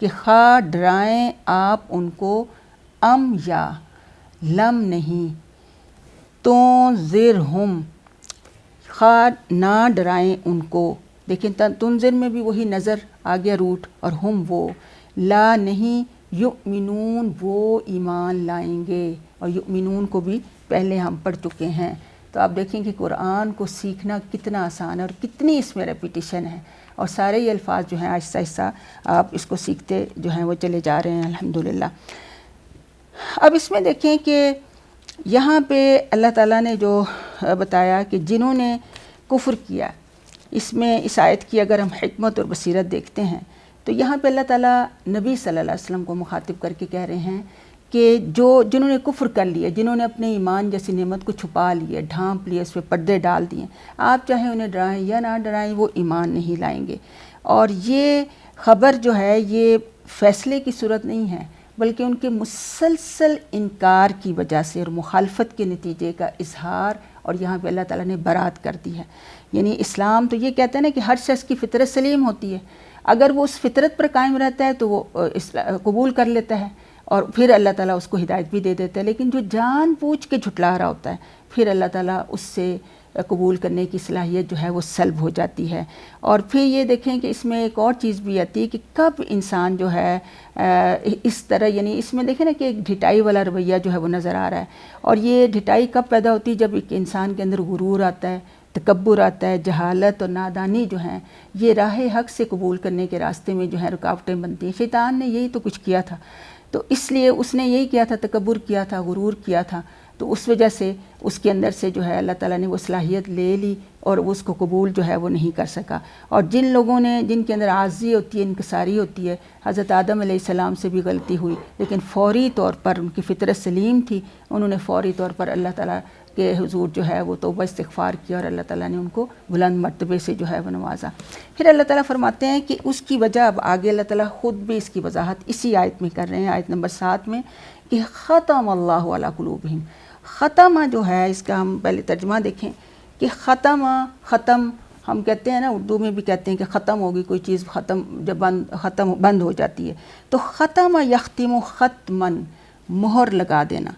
کہ خواہ ڈرائیں آپ ان کو ام یا لم نہیں تنذرہم خواہ نہ ڈرائیں ان کو. دیکھیں تنذر میں بھی وہی نظر آ گیا روٹ، اور ہم وہ، لا نہیں، یؤمنون وہ ایمان لائیں گے، اور یؤمنون کو بھی پہلے ہم پڑھ چکے ہیں. تو آپ دیکھیں کہ قرآن کو سیکھنا کتنا آسان ہے اور کتنی اس میں ریپیٹیشن ہے، اور سارے یہ الفاظ جو ہیں آہستہ آہستہ آپ اس کو سیکھتے جو ہیں وہ چلے جا رہے ہیں الحمدللہ. اب اس میں دیکھیں کہ یہاں پہ اللہ تعالیٰ نے جو بتایا کہ جنہوں نے کفر کیا، اس میں اس آیت کی اگر ہم حکمت اور بصیرت دیکھتے ہیں تو یہاں پہ اللہ تعالیٰ نبی صلی اللہ علیہ وسلم کو مخاطب کر کے کہہ رہے ہیں کہ جنہوں نے کفر کر لیا، جنہوں نے اپنے ایمان جیسی نعمت کو چھپا لیے، ڈھانپ لیے، اس پہ پردے ڈال دیے، آپ چاہے انہیں ڈرائیں یا نہ ڈرائیں وہ ایمان نہیں لائیں گے. اور یہ خبر جو ہے یہ فیصلے کی صورت نہیں ہے، بلکہ ان کے مسلسل انکار کی وجہ سے اور مخالفت کے نتیجے کا اظہار، اور یہاں پہ اللہ تعالیٰ نے برات کر دی ہے. یعنی اسلام تو یہ کہتے ہیں نا کہ ہر شخص کی فطرت سلیم ہوتی ہے، اگر وہ اس فطرت پر قائم رہتا ہے تو وہ قبول کر لیتا ہے، اور پھر اللہ تعالیٰ اس کو ہدایت بھی دے دیتا ہے. لیکن جو جان بوجھ کے جھٹلا رہا ہوتا ہے، پھر اللہ تعالیٰ اس سے قبول کرنے کی صلاحیت جو ہے وہ سلب ہو جاتی ہے. اور پھر یہ دیکھیں کہ اس میں ایک اور چیز بھی آتی ہے کہ کب انسان جو ہے اس طرح، یعنی اس میں دیکھیں نا کہ ایک ڈھٹائی والا رویہ جو ہے وہ نظر آ رہا ہے. اور یہ ڈھٹائی کب پیدا ہوتی ہے؟ جب ایک انسان کے اندر غرور آتا ہے، تکبر آتا ہے، جہالت اور نادانی جو ہیں یہ راہ حق سے قبول کرنے کے راستے میں جو ہے رکاوٹیں بنتی ہیں. شیطان نے یہی تو کچھ کیا تھا، تو اس لیے اس نے یہی کیا تھا، تکبر کیا تھا، غرور کیا تھا. تو اس وجہ سے اس کے اندر سے جو ہے اللہ تعالیٰ نے وہ صلاحیت لے لی اور اس کو قبول جو ہے وہ نہیں کر سکا. اور جن لوگوں نے، جن کے اندر عاجزی ہوتی ہے، انکساری ہوتی ہے، حضرت آدم علیہ السلام سے بھی غلطی ہوئی لیکن فوری طور پر ان کی فطرت سلیم تھی، انہوں نے فوری طور پر اللہ تعالیٰ کے حضور جو ہے وہ توبہ استغفار کیا، اور اللہ تعالیٰ نے ان کو بلند مرتبے سے جو ہے وہ نوازا. پھر اللہ تعالیٰ فرماتے ہیں کہ اس کی وجہ، اب آگے اللہ تعالیٰ خود بھی اس کی وضاحت اسی آیت میں کر رہے ہیں، آیت نمبر 7 میں، کہ ختم اللہ علی قلوبہم. ختمہ جو ہے اس کا ہم پہلے ترجمہ دیکھیں کہ ختم ہم کہتے ہیں نا، اردو میں بھی کہتے ہیں کہ ختم ہوگی کوئی چیز، ختم جب بند ہو جاتی ہے. تو ختمہ یختم ختمن، مہر لگا دینا.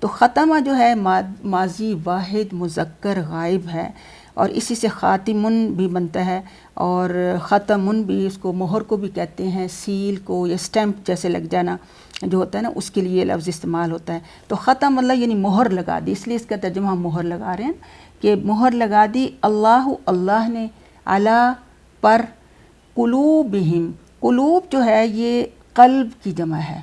تو ختمہ جو ہے ماضی واحد مذکر غائب ہے، اور اسی سے خاتمن بھی بنتا ہے، اور ختمن بھی اس کو مہر کو بھی کہتے ہیں، سیل کو یا اسٹیمپ جیسے لگ جانا جو ہوتا ہے نا اس کے لیے لفظ استعمال ہوتا ہے. تو ختم اللہ یعنی مہر لگا دی، اس لیے اس کا ترجمہ ہم مہر لگا رہے ہیں کہ مہر لگا دی اللہ نے علی پر قلوبہم. قلوب جو ہے یہ قلب کی جمع ہے،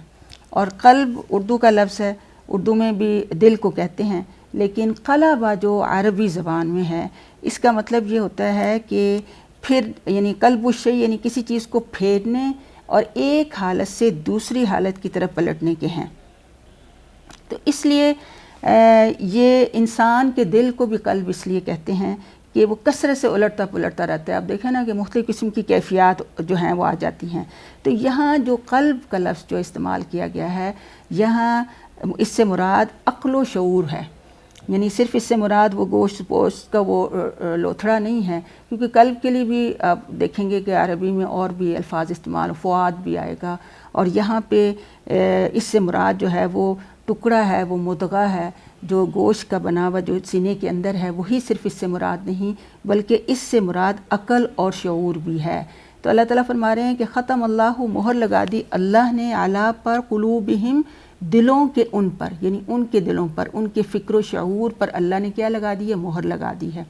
اور قلب اردو کا لفظ ہے، اردو میں بھی دل کو کہتے ہیں، لیکن قلبہ جو عربی زبان میں ہے اس کا مطلب یہ ہوتا ہے کہ پھر، یعنی قلب الشیء یعنی کسی چیز کو پھیرنے اور ایک حالت سے دوسری حالت کی طرف پلٹنے کے ہیں. تو اس لیے یہ انسان کے دل کو بھی قلب اس لیے کہتے ہیں کہ وہ کثرت سے الٹتا پلٹتا رہتا ہے. اب دیکھیں نا کہ مختلف قسم کی کیفیات جو ہیں وہ آ جاتی ہیں. تو یہاں جو قلب کا لفظ جو استعمال کیا گیا ہے، یہاں اس سے مراد عقل و شعور ہے، یعنی صرف اس سے مراد وہ گوشت پوشت کا وہ لوتھڑا نہیں ہے، کیونکہ قلب کے لیے بھی آپ دیکھیں گے کہ عربی میں اور بھی الفاظ استعمال، فؤاد بھی آئے گا، اور یہاں پہ اس سے مراد جو ہے وہ ٹکڑا ہے، وہ مدغہ ہے جو گوشت کا بنا ہوا جو سینے کے اندر ہے، وہی صرف اس سے مراد نہیں بلکہ اس سے مراد عقل اور شعور بھی ہے. تو اللہ تعالیٰ فرما رہے ہیں کہ ختم اللہ، مہر لگا دی اللہ نے، علی پر قلوبہم، دلوں کے ان پر، یعنی ان کے دلوں پر، ان کے فکر و شعور پر اللہ نے کیا لگا دی ہے؟ مہر لگا دی ہے.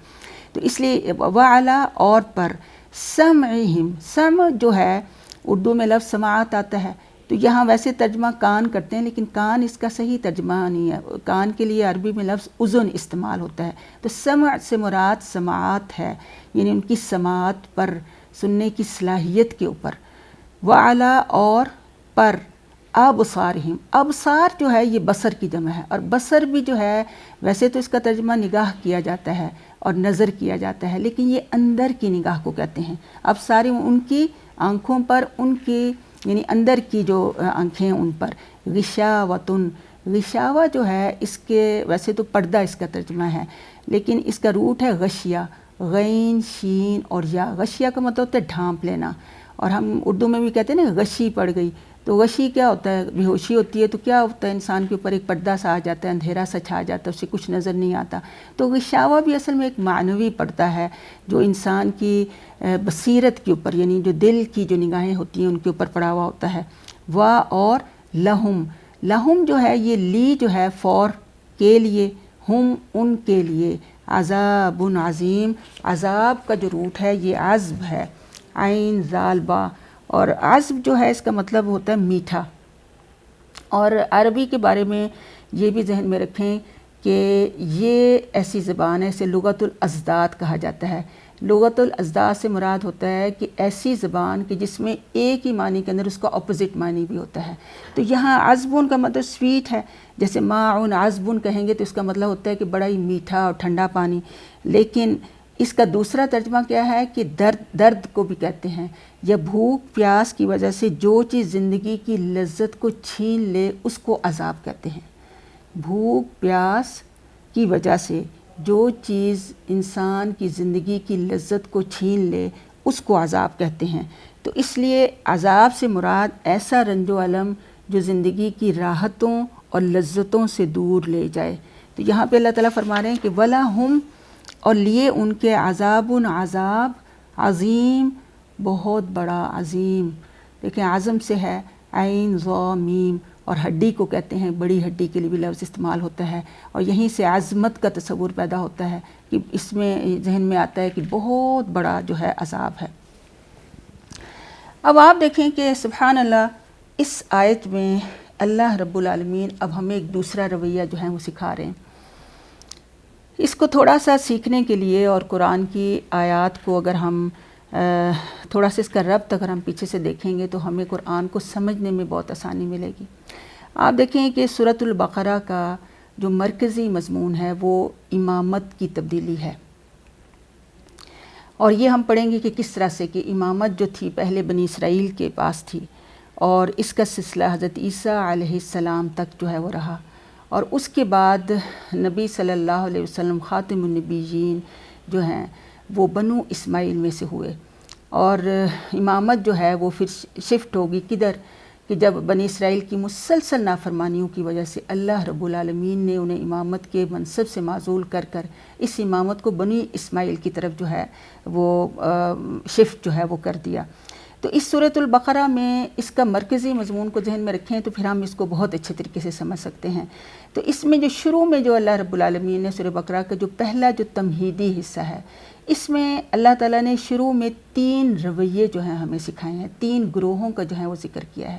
تو اس لیے وعلی اور پر، سمعہم، سمع جو ہے اردو میں لفظ سماعت آتا ہے، تو یہاں ویسے ترجمہ کان کرتے ہیں لیکن کان اس کا صحیح ترجمہ نہیں ہے. کان کے لیے عربی میں لفظ اذن استعمال ہوتا ہے. تو سمع سے مراد سماعت ہے، یعنی ان کی سماعت پر، سننے کی صلاحیت کے اوپر. وعلی اور پر، ابصارہم، ابصار جو ہے یہ بصر کی جمع ہے، اور بصر بھی جو ہے ویسے تو اس کا ترجمہ نگاہ کیا جاتا ہے اور نظر کیا جاتا ہے، لیکن یہ اندر کی نگاہ کو کہتے ہیں. ابصارہم ان کی آنکھوں پر، ان کی یعنی اندر کی جو آنکھیں ان پر. غشاوتن، غشاوہ جو ہے اس کے ویسے تو پردہ اس کا ترجمہ ہے، لیکن اس کا روٹ ہے غشیہ، غین شین اور یا. غشیہ کا مطلب ہوتا ہے ڈھانپ لینا، اور ہم اردو میں بھی کہتے ہیں نا غشی پڑ گئی، تو غشی کیا ہوتا ہے؟ بے ہوشی ہوتی ہے تو کیا ہوتا ہے؟ انسان کے اوپر ایک پردہ سا آ جاتا ہے، اندھیرا سا چھا جاتا ہے، اسے کچھ نظر نہیں آتا۔ تو غشاوہ بھی اصل میں ایک معنوی پردہ ہے جو انسان کی بصیرت کے اوپر، یعنی جو دل کی جو نگاہیں ہوتی ہیں ان کے اوپر پڑا ہوا ہوتا ہے۔ اور لہم، لہم جو ہے یہ لی جو ہے فور کے لیے، ہم ان کے لیے، عذاب عظیم، عذاب کا جو روٹ ہے یہ عذب ہے، عین ذال با، اور عذب جو ہے اس کا مطلب ہوتا ہے میٹھا۔ اور عربی کے بارے میں یہ بھی ذہن میں رکھیں کہ یہ ایسی زبان ہے، اسے لغت الازداد کہا جاتا ہے۔ لغت الازداد سے مراد ہوتا ہے کہ ایسی زبان کہ جس میں ایک ہی معنی کے اندر اس کا اپوزٹ معنی بھی ہوتا ہے۔ تو یہاں عذبن کا مطلب سویٹ ہے، جیسے ماعن عذبن کہیں گے تو اس کا مطلب ہوتا ہے کہ بڑا ہی میٹھا اور ٹھنڈا پانی، لیکن اس کا دوسرا ترجمہ کیا ہے کہ درد کو بھی کہتے ہیں، یا بھوک پیاس کی وجہ سے جو چیز زندگی کی لذت کو چھین لے اس کو عذاب کہتے ہیں۔ بھوک پیاس کی وجہ سے جو چیز انسان کی زندگی کی لذت کو چھین لے اس کو عذاب کہتے ہیں۔ تو اس لیے عذاب سے مراد ایسا رنج و الم جو زندگی کی راحتوں اور لذتوں سے دور لے جائے۔ تو یہاں پہ اللہ تعالیٰ فرما رہے ہیں کہ وَلَهُمْ، اور لیے ان کے عذاب عذاب عظیم، بہت بڑا عظیم، دیکھیں عظم سے ہے، عین ضا میم، اور ہڈی کو کہتے ہیں، بڑی ہڈی کے لیے بھی لفظ استعمال ہوتا ہے، اور یہیں سے عظمت کا تصور پیدا ہوتا ہے کہ اس میں ذہن میں آتا ہے کہ بہت بڑا جو ہے عذاب ہے۔ اب آپ دیکھیں کہ سبحان اللہ، اس آیت میں اللہ رب العالمین اب ہمیں ایک دوسرا رویہ جو ہے وہ سکھا رہے ہیں۔ اس کو تھوڑا سا سیکھنے کے لیے اور قرآن کی آیات کو اگر ہم تھوڑا سا اس کا ربط اگر ہم پیچھے سے دیکھیں گے تو ہمیں قرآن کو سمجھنے میں بہت آسانی ملے گی۔ آپ دیکھیں کہ سورۃ البقرہ کا جو مرکزی مضمون ہے وہ امامت کی تبدیلی ہے، اور یہ ہم پڑھیں گے کہ کس طرح سے کہ امامت جو تھی پہلے بنی اسرائیل کے پاس تھی، اور اس کا سلسلہ حضرت عیسیٰ علیہ السلام تک جو ہے وہ رہا، اور اس کے بعد نبی صلی اللہ علیہ وسلم خاتم النبیین جو ہیں وہ بنو اسماعیل میں سے ہوئے، اور امامت جو ہے وہ پھر شفٹ ہوگی کدھر کہ جب بنی اسرائیل کی مسلسل نافرمانیوں کی وجہ سے اللہ رب العالمین نے انہیں امامت کے منصب سے معزول کر کر اس امامت کو بنی اسماعیل کی طرف جو ہے وہ شفٹ جو ہے وہ کر دیا۔ تو اس سورۃ البقرہ میں اس کا مرکزی مضمون کو ذہن میں رکھیں تو پھر ہم اس کو بہت اچھے طریقے سے سمجھ سکتے ہیں۔ تو اس میں جو شروع میں جو اللہ رب العالمین نے سورہ بقرہ کا جو پہلا جو تمہیدی حصہ ہے، اس میں اللہ تعالیٰ نے شروع میں 3 رویے جو ہیں ہمیں سکھائے ہیں، 3 گروہوں کا جو ہے وہ ذکر کیا ہے۔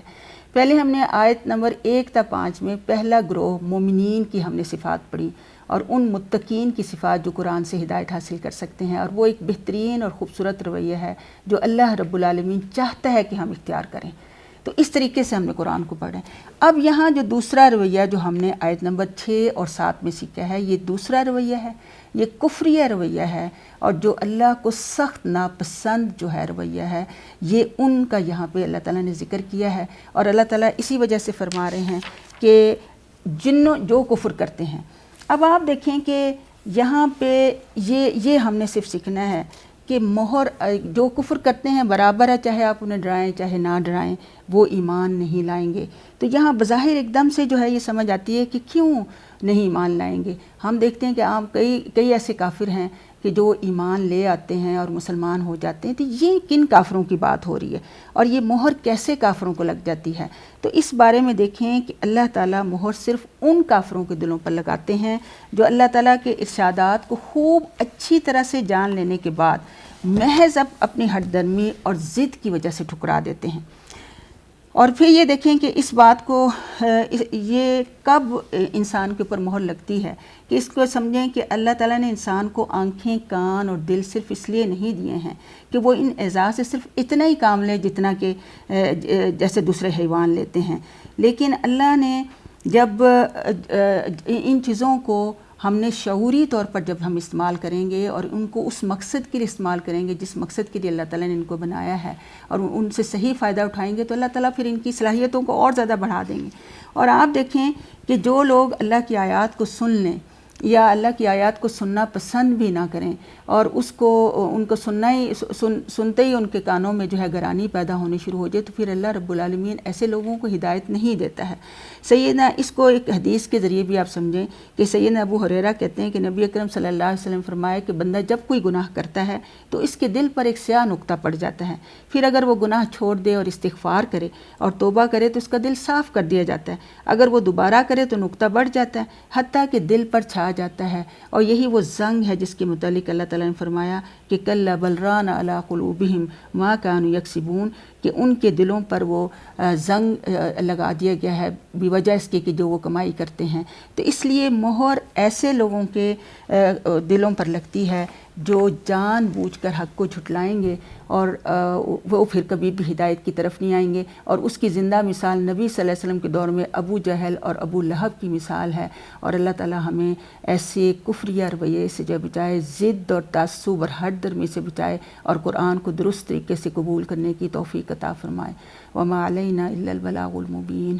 پہلے ہم نے آیت نمبر 1 تا 5 میں پہلا گروہ مومنین کی ہم نے صفات پڑھی، اور ان متقین کی صفات جو قرآن سے ہدایت حاصل کر سکتے ہیں، اور وہ ایک بہترین اور خوبصورت رویہ ہے جو اللہ رب العالمین چاہتا ہے کہ ہم اختیار کریں۔ تو اس طریقے سے ہم نے قرآن کو پڑھا ہے۔ اب یہاں جو دوسرا رویہ جو ہم نے آیت نمبر 6 اور 7 میں سیکھا ہے، یہ دوسرا رویہ ہے، یہ کفریہ رویہ ہے، اور جو اللہ کو سخت ناپسند جو ہے رویہ ہے، یہ ان کا یہاں پہ اللہ تعالیٰ نے ذکر کیا ہے، اور اللہ تعالیٰ اسی وجہ سے فرما رہے ہیں کہ جو کفر کرتے ہیں۔ اب آپ دیکھیں کہ یہاں پہ یہ ہم نے صرف سیکھنا ہے کہ مہر جو کفر کرتے ہیں برابر ہے، چاہے آپ انہیں ڈرائیں چاہے نہ ڈرائیں، وہ ایمان نہیں لائیں گے۔ تو یہاں بظاہر ایک دم سے جو ہے یہ سمجھ آتی ہے کہ کیوں نہیں ایمان لائیں گے۔ ہم دیکھتے ہیں کہ عام کئی ایسے کافر ہیں کہ جو ایمان لے آتے ہیں اور مسلمان ہو جاتے ہیں، تو یہ کن کافروں کی بات ہو رہی ہے، اور یہ مہر کیسے کافروں کو لگ جاتی ہے؟ تو اس بارے میں دیکھیں کہ اللہ تعالیٰ مہر صرف ان کافروں کے دلوں پر لگاتے ہیں جو اللہ تعالیٰ کے ارشادات کو خوب اچھی طرح سے جان لینے کے بعد محض اپنی ہٹ درمی اور ضد کی وجہ سے ٹھکرا دیتے ہیں۔ اور پھر یہ دیکھیں کہ اس بات کو یہ کب انسان کے اوپر مہر لگتی ہے کہ اس کو سمجھیں کہ اللہ تعالیٰ نے انسان کو آنکھیں، کان اور دل صرف اس لیے نہیں دیے ہیں کہ وہ ان اعزاز سے صرف اتنا ہی کام لے جتنا کہ جیسے دوسرے حیوان لیتے ہیں، لیکن اللہ نے جب ان چیزوں کو ہم نے شعوری طور پر جب ہم استعمال کریں گے اور ان کو اس مقصد کے لیے استعمال کریں گے جس مقصد کے لیے اللہ تعالیٰ نے ان کو بنایا ہے، اور ان سے صحیح فائدہ اٹھائیں گے، تو اللہ تعالیٰ پھر ان کی صلاحیتوں کو اور زیادہ بڑھا دیں گے۔ اور آپ دیکھیں کہ جو لوگ اللہ کی آیات کو سن لیں یا اللہ کی آیات کو سننا پسند بھی نہ کریں اور اس کو ان کو سنتے ہی ان کے کانوں میں جو ہے گرانی پیدا ہونی شروع ہو جائے، تو پھر اللہ رب العالمین ایسے لوگوں کو ہدایت نہیں دیتا ہے۔ سیدنا اس کو ایک حدیث کے ذریعے بھی آپ سمجھیں کہ سیدنا ابو ہریرہ کہتے ہیں کہ نبی اکرم صلی اللہ علیہ وسلم فرمائے کہ بندہ جب کوئی گناہ کرتا ہے تو اس کے دل پر ایک سیاہ نقطہ پڑ جاتا ہے، پھر اگر وہ گناہ چھوڑ دے اور استغفار کرے اور توبہ کرے تو اس کا دل صاف کر دیا جاتا ہے، اگر وہ دوبارہ کرے تو نقطہ بڑھ جاتا ہے حتیٰ کہ دل پر چھا جاتا ہے، اور یہی وہ زنگ ہے جس کے متعلق اللہ تعالیٰ نے فرمایا کہ کلا بل ران علی قلوبہم ما کانوا یکسبون، کہ ان کے دلوں پر وہ زنگ لگا دیا گیا ہے بوجہ اس کے کہ جو وہ کمائی کرتے ہیں۔ تو اس لیے مہر ایسے لوگوں کے دلوں پر لگتی ہے جو جان بوجھ کر حق کو جھٹلائیں گے، اور وہ پھر کبھی بھی ہدایت کی طرف نہیں آئیں گے، اور اس کی زندہ مثال نبی صلی اللہ علیہ وسلم کے دور میں ابو جہل اور ابو لہب کی مثال ہے۔ اور اللہ تعالیٰ ہمیں ایسے کفریہ رویے سے جو بچائے، ضد اور تعصب اور ہٹ درمی سے بچائے، اور قرآن کو درست طریقے سے قبول کرنے کی توفیق عطا فرمائے۔ وما علینا الا البلاغ المبین۔